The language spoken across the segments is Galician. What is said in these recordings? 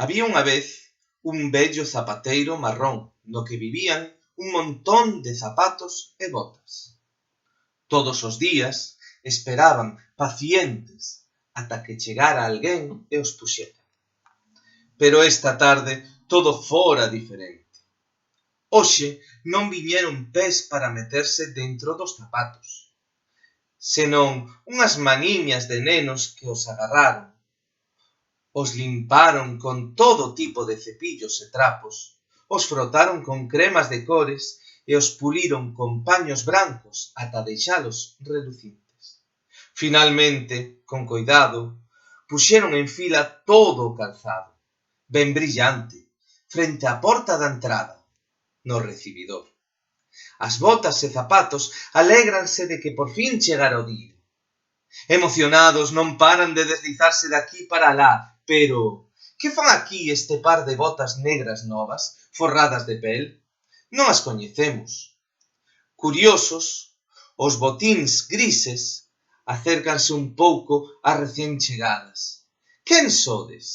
Había unha vez un vello zapateiro marrón no que vivían un montón de zapatos e botas. Todos os días esperaban pacientes ata que chegara alguén e os puxera. Pero esta tarde todo fora diferente. Hoxe non viñeron pés para meterse dentro dos zapatos, senón unhas maniñas de nenos que os agarraron. Os limparon con todo tipo de cepillos e trapos, os frotaron con cremas de cores e os puliron con paños brancos ata deixalos relucintes. Finalmente, con coidado, puxeron en fila todo o calzado, ben brillante, frente á porta da entrada, no recibidor. As botas e zapatos alégranse de que por fin chegara o día. Emocionados non paran de deslizarse de aquí para alá, pero que fan aquí este par de botas negras novas, forradas de pel? Non as coñecemos. Curiosos, os botíns grises acércanse un pouco ás recén chegadas. Quen sodes?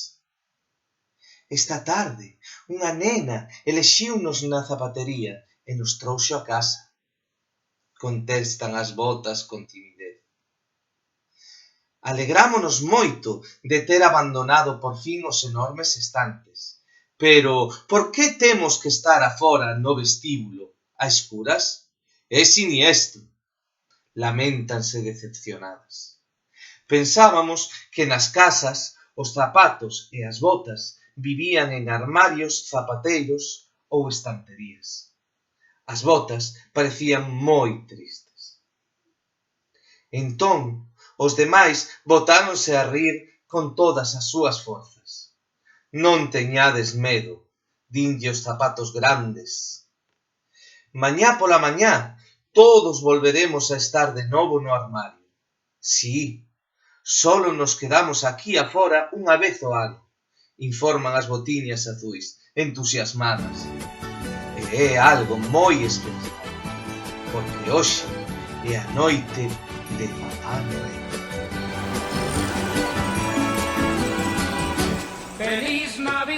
Esta tarde unha nena elexiunos na zapatería e nos trouxo a casa. Contestan as botas con timidez. Alegrámonos moito de ter abandonado por fin os enormes estantes. Pero por que temos que estar afora no vestíbulo, a escuras? É siniestro. Laméntanse decepcionadas. Pensábamos que nas casas os zapatos e as botas vivían en armarios zapateiros ou estanterías. As botas parecían moi tristes. Entón, os demais botáronse a rir con todas as súas forzas. Non teñades medo, dinlle os zapatos grandes. Mañá pola mañá todos volveremos a estar de novo no armario. Si, solo nos quedamos aquí afora unha vez ao ano, informan as botiñas azuis, entusiasmadas. E é algo moi especial, porque hoxe é a noite de Papá Noel. ¡Feliz Navidad!